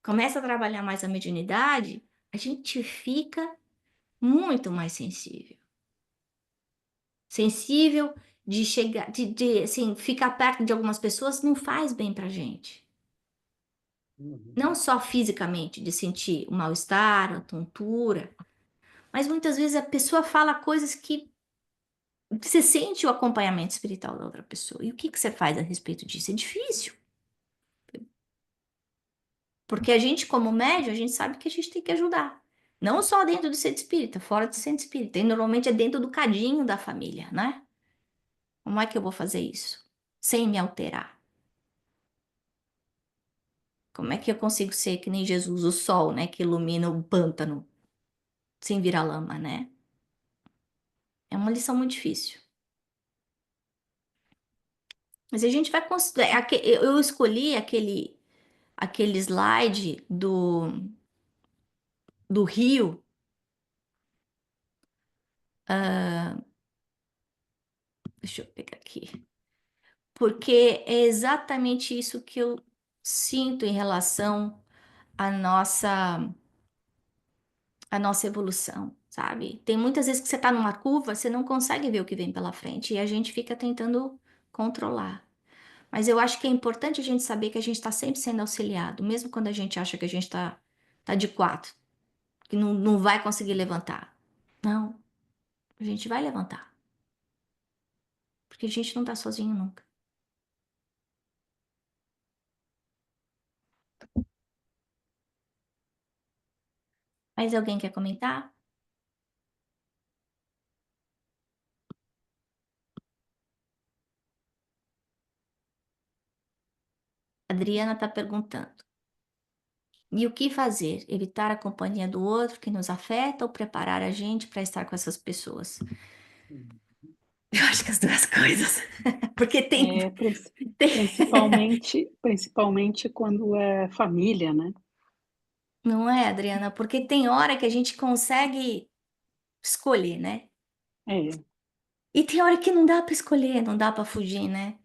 começa a trabalhar mais a mediunidade, a gente fica muito mais sensível. Sensível de chegar, assim, ficar perto de algumas pessoas não faz bem pra gente. uhum, Não só fisicamente, de sentir o mal-estar, a tontura, mas muitas vezes a pessoa fala coisas que você sente o acompanhamento espiritual da outra pessoa. E o que que você faz a respeito disso? É difícil. Porque a gente, como médium, a gente sabe que a gente tem que ajudar. Não só dentro do centro espírita, fora do centro espírita. E normalmente é dentro do cadinho da família, né? Como é que eu vou fazer isso? Sem me alterar. Como é que eu consigo ser que nem Jesus, o sol, né, que ilumina o pântano sem virar lama, né? É uma lição muito difícil. Mas a gente vai considerar. Eu escolhi aquele slide do rio, deixa eu pegar aqui, porque é exatamente isso que eu sinto em relação à nossa evolução, sabe? Tem muitas vezes que você tá numa curva, você não consegue ver o que vem pela frente e a gente fica tentando controlar. Mas eu acho que é importante a gente saber que a gente está sempre sendo auxiliado, mesmo quando a gente acha que a gente tá de quatro, que não vai conseguir levantar. Não, a gente vai levantar, porque a gente não tá sozinho nunca. Mas alguém quer comentar? Adriana está perguntando. E o que fazer? Evitar a companhia do outro que nos afeta ou preparar a gente para estar com essas pessoas? uhum. Eu acho que as duas coisas. Porque tem, É, tem... principalmente quando é família, né? Não é, Adriana? Porque tem hora que a gente consegue escolher, né? É. E tem hora que não dá pra escolher, não dá pra fugir, né?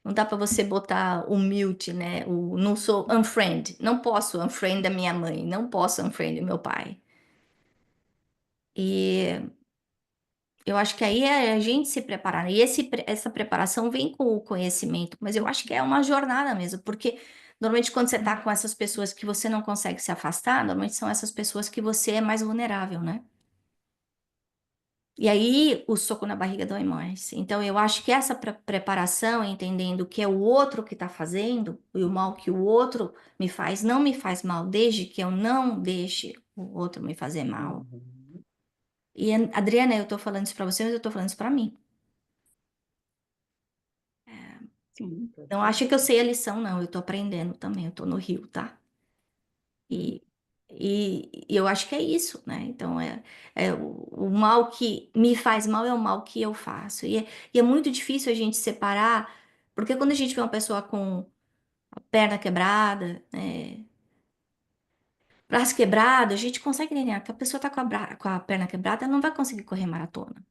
Não dá pra você botar o mute, né? O não sou unfriend, não posso unfriend a minha mãe, não posso unfriend o meu pai. E eu acho que aí é a gente se preparar, né? E essa preparação vem com o conhecimento, mas eu acho que é uma jornada mesmo, porque normalmente quando você tá com essas pessoas que você não consegue se afastar, normalmente são essas pessoas que você é mais vulnerável, né? E aí o soco na barriga dói mais. Então eu acho que essa preparação, entendendo que é o outro que tá fazendo, e o mal que o outro me faz, não me faz mal, desde que eu não deixe o outro me fazer mal. Uhum. E Adriana, eu tô falando isso pra você, mas eu tô falando isso pra mim. Sim, tá Não acha que eu certo. sei a lição, não. Eu tô aprendendo também. Eu tô no Rio, tá? E, e eu acho que é isso, né? Então, o mal que me faz mal é o mal que eu faço. E é muito difícil a gente separar, porque quando a gente vê uma pessoa com a perna quebrada, né, braço quebrado, a gente consegue entender que a pessoa tá com a perna quebrada, ela não vai conseguir correr maratona.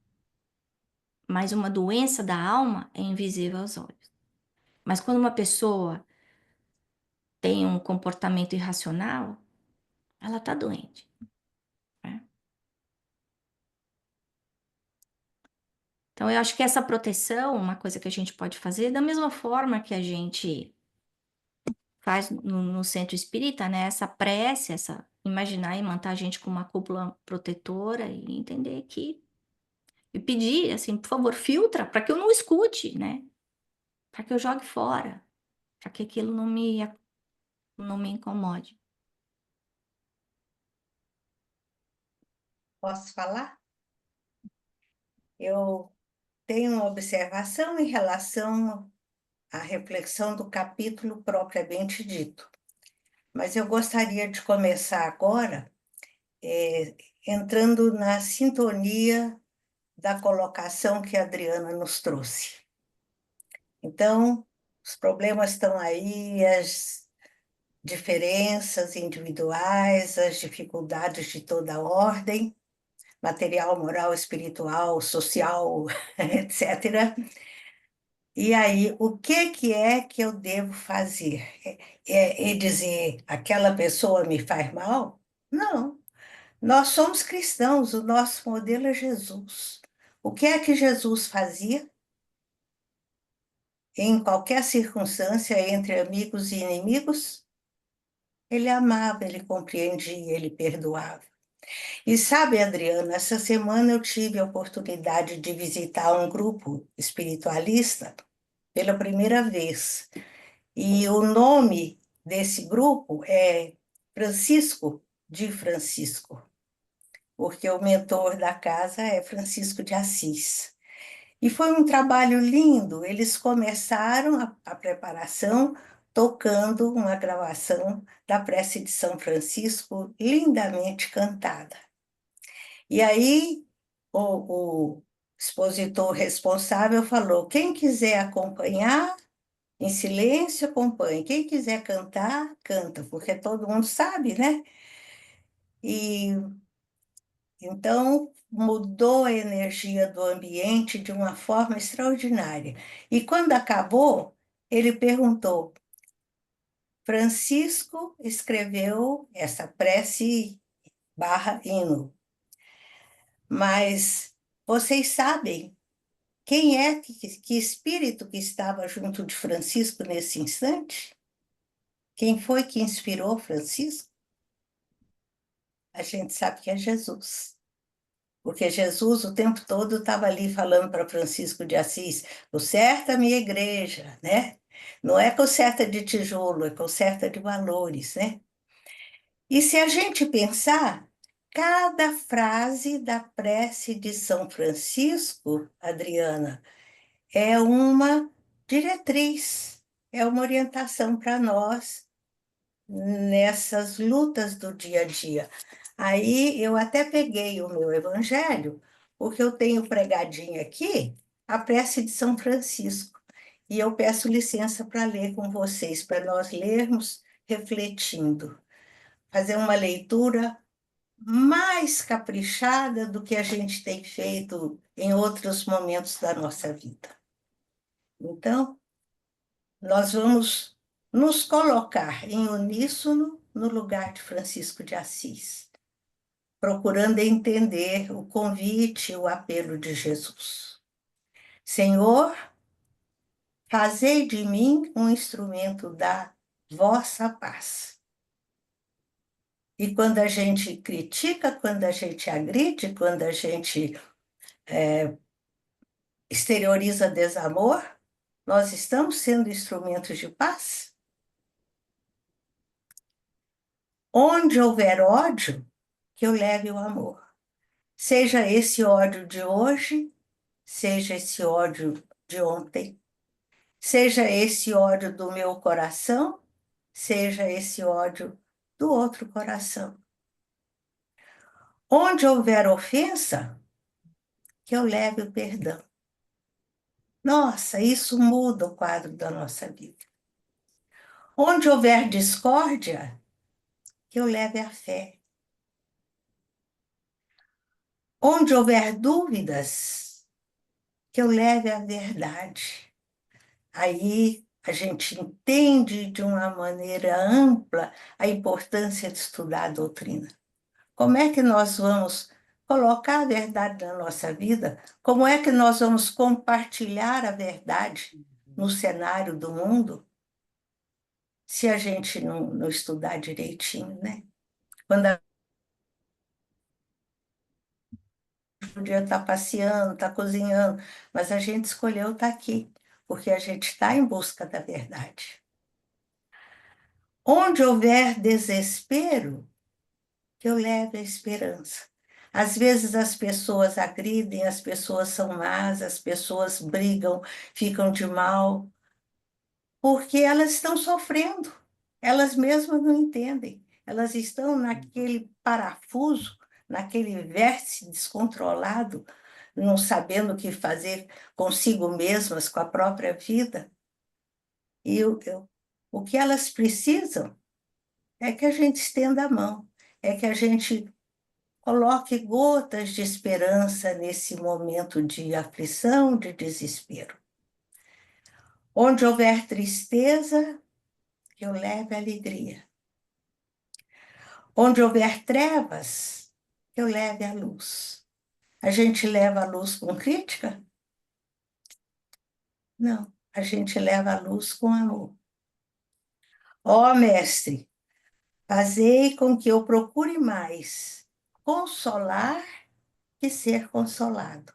Mas uma doença da alma é invisível aos olhos. Mas quando uma pessoa tem um comportamento irracional, ela tá doente, né? Então, eu acho que essa proteção, uma coisa que a gente pode fazer, da mesma forma que a gente faz no centro espírita, né? Essa prece, essa imaginar e manter a gente com uma cúpula protetora e entender que e pedir, assim, por favor, filtra para que eu não escute, né? Para que eu jogue fora, para que aquilo não me incomode. Posso falar? Eu tenho uma observação em relação à reflexão do capítulo propriamente dito, mas eu gostaria de começar agora, eh, entrando na sintonia da colocação que a Adriana nos trouxe. Então, os problemas estão aí, as diferenças individuais, as dificuldades de toda ordem, material, moral, espiritual, social, etc. E aí, o que é que eu devo fazer? É dizer, aquela pessoa me faz mal? Não. Nós somos cristãos, o nosso modelo é Jesus. O que é que Jesus fazia? Em qualquer circunstância, entre amigos e inimigos? Ele amava, ele compreendia, ele perdoava. E sabe, Adriana, essa semana eu tive a oportunidade de visitar um grupo espiritualista pela primeira vez. E o nome desse grupo é Francisco de Francisco, porque o mentor da casa é Francisco de Assis. E foi um trabalho lindo. Eles começaram a preparação tocando uma gravação da prece de São Francisco, lindamente cantada. E aí o expositor responsável falou: quem quiser acompanhar, em silêncio, acompanhe. Quem quiser cantar, canta, porque todo mundo sabe, né? E então mudou a energia do ambiente de uma forma extraordinária. E quando acabou, ele perguntou: Francisco escreveu essa prece barra hino, mas vocês sabem quem é, que espírito que estava junto de Francisco nesse instante? Quem foi que inspirou Francisco? A gente sabe que é Jesus. Porque Jesus o tempo todo estava ali falando para Francisco de Assis, conserta a minha igreja, né? Não é conserta de tijolo, é conserta de valores, né? E se a gente pensar, cada frase da prece de São Francisco, Adriana, é uma diretriz, é uma orientação para nós nessas lutas do dia a dia. Aí eu até peguei o meu evangelho, porque eu tenho pregadinho aqui a prece de São Francisco. E eu peço licença para ler com vocês, para nós lermos refletindo. fazer uma leitura mais caprichada do que a gente tem feito em outros momentos da nossa vida. Então, nós vamos nos colocar em uníssono no lugar de Francisco de Assis, procurando entender o convite, o apelo de Jesus. Senhor, fazei de mim um instrumento da vossa paz. E quando a gente critica, quando a gente agride, quando a gente exterioriza desamor, nós estamos sendo instrumentos de paz? Onde houver ódio, que eu leve o amor. Seja esse ódio de hoje, seja esse ódio de ontem, seja esse ódio do meu coração, seja esse ódio do outro coração. Onde houver ofensa, que eu leve o perdão. Nossa, isso muda o quadro da nossa vida. Onde houver discórdia, que eu leve a fé. Onde houver dúvidas, que eu leve a verdade. Aí a gente entende de uma maneira ampla a importância de estudar a doutrina. Como é que nós vamos colocar a verdade na nossa vida? Como é que nós vamos compartilhar a verdade no cenário do mundo se a gente não estudar direitinho, né? Quando a gente podia estar passeando, estar cozinhando, mas a gente escolheu estar aqui, porque a gente está em busca da verdade. Onde houver desespero, que eu leve a esperança. Às vezes as pessoas agridem, as pessoas são más, as pessoas brigam, ficam de mal, porque elas estão sofrendo. Elas mesmas não entendem. Elas estão naquele parafuso, naquele vértice descontrolado, não sabendo o que fazer consigo mesmas, com a própria vida. E o que elas precisam é que a gente estenda a mão, é que a gente coloque gotas de esperança nesse momento de aflição, de desespero. Onde houver tristeza, que eu leve alegria. Onde houver trevas, que eu leve a luz. A gente leva a luz com crítica? Não, a gente leva a luz com amor. Ó mestre, fazei com que eu procure mais consolar que ser consolado.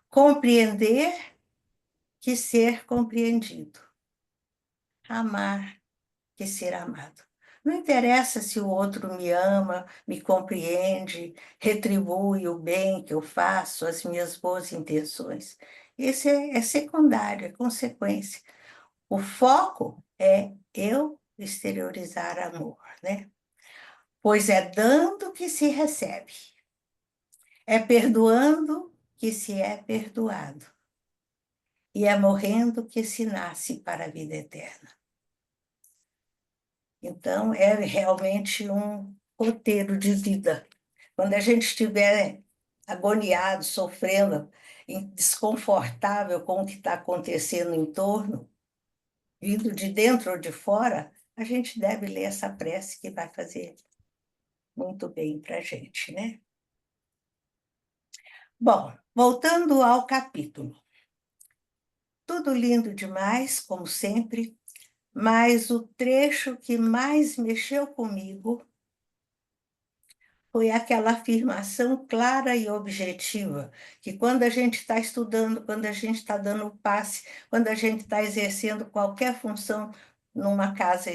Compreender que ser compreendido. Amar que ser amado. Não interessa se o outro me ama, me compreende, retribui o bem que eu faço, as minhas boas intenções. Isso é secundário, é consequência. O foco é eu exteriorizar amor, né? Pois é dando que se recebe. É perdoando que se é perdoado. E é morrendo que se nasce para a vida eterna. Então, é realmente um roteiro de vida. Quando a gente estiver agoniado, sofrendo, desconfortável com o que está acontecendo em torno, vindo de dentro ou de fora, a gente deve ler essa prece que vai fazer muito bem para a gente, né? Bom, voltando ao capítulo. Tudo lindo demais, como sempre, mas o trecho que mais mexeu comigo foi aquela afirmação clara e objetiva, que quando a gente está estudando, quando a gente está dando o passe, quando a gente está exercendo qualquer função numa casa,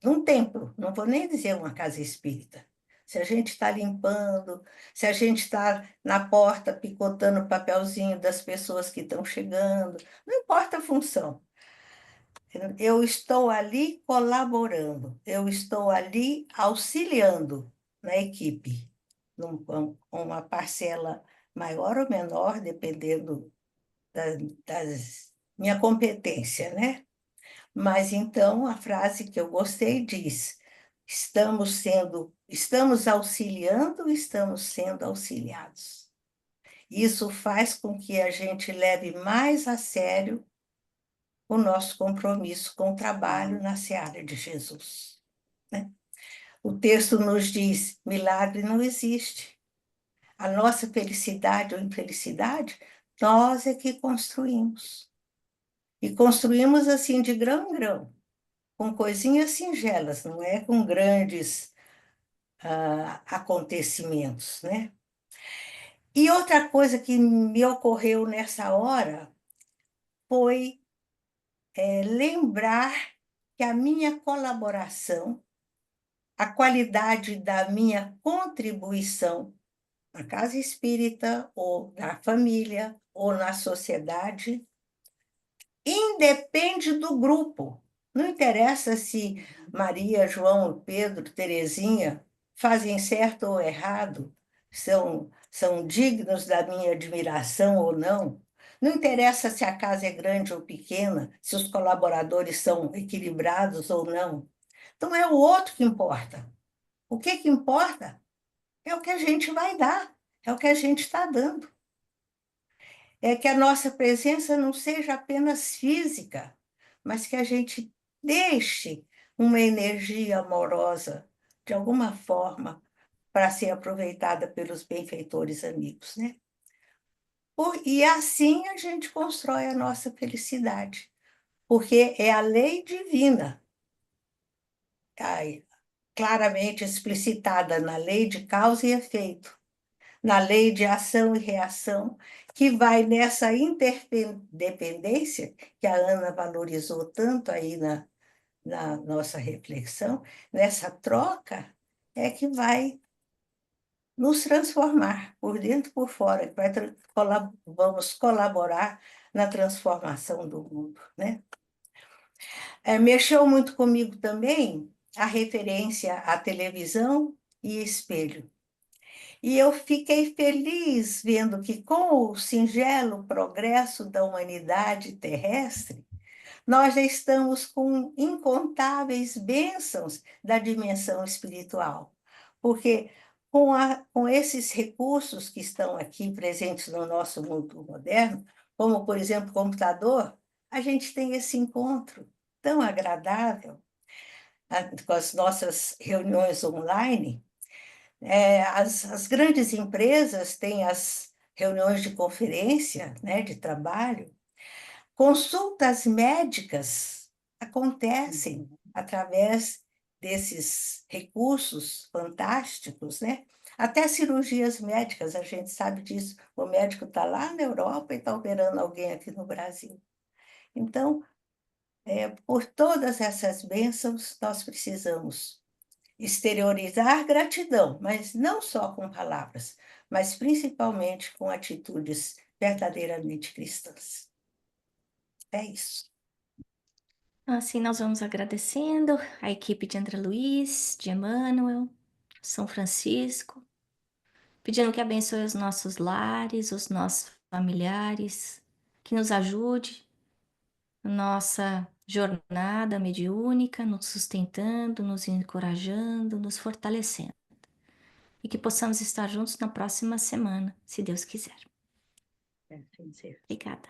num templo, não vou nem dizer uma casa espírita, se a gente está limpando, se a gente está na porta picotando o papelzinho das pessoas que estão chegando, não importa a função. Eu estou ali colaborando, eu estou ali auxiliando na equipe, uma parcela maior ou menor, dependendo das minha competência, né? Mas então a frase que eu gostei diz: estamos auxiliando, estamos sendo auxiliados. Isso faz com que a gente leve mais a sério o nosso compromisso com o trabalho na seara de Jesus, né? O texto nos diz: milagre não existe. A nossa felicidade ou infelicidade, nós é que construímos. E construímos assim de grão em grão, com coisinhas singelas, não é com grandes acontecimentos, né? E outra coisa que me ocorreu nessa hora foi lembrar que a minha colaboração, a qualidade da minha contribuição na casa espírita, ou na família, ou na sociedade, independe do grupo. Não interessa se Maria, João, Pedro, Terezinha fazem certo ou errado, são dignos da minha admiração ou não. Não interessa se a casa é grande ou pequena, se os colaboradores são equilibrados ou não. Então é o outro que importa. O que importa é o que a gente vai dar, é o que a gente está dando. É que a nossa presença não seja apenas física, mas que a gente deixe uma energia amorosa, de alguma forma, para ser aproveitada pelos benfeitores amigos, né? E assim a gente constrói a nossa felicidade, porque é a lei divina, ai, claramente explicitada na lei de causa e efeito, na lei de ação e reação, que vai nessa interdependência que a Ana valorizou tanto aí na nossa reflexão, nessa troca, é que vai nos transformar por dentro e por fora, que vamos colaborar na transformação do mundo, né? Mexeu muito comigo também a referência à televisão e espelho. E eu fiquei feliz vendo que, com o singelo progresso da humanidade terrestre, nós já estamos com incontáveis bênçãos da dimensão espiritual. Porque com esses recursos que estão aqui presentes no nosso mundo moderno, como, por exemplo, o computador, a gente tem esse encontro tão agradável com as nossas reuniões online. As grandes empresas têm as reuniões de conferência, né, de trabalho. Consultas médicas acontecem através desses recursos fantásticos, né? Até cirurgias médicas, a gente sabe disso. O médico está lá na Europa e está operando alguém aqui no Brasil. Então, por todas essas bênçãos, nós precisamos exteriorizar gratidão, mas não só com palavras, mas principalmente com atitudes verdadeiramente cristãs. É isso. Assim, nós vamos agradecendo a equipe de André Luiz, de Emmanuel, São Francisco, pedindo que abençoe os nossos lares, os nossos familiares, que nos ajude na nossa jornada mediúnica, nos sustentando, nos encorajando, nos fortalecendo. E que possamos estar juntos na próxima semana, se Deus quiser. Assim seja. Obrigada.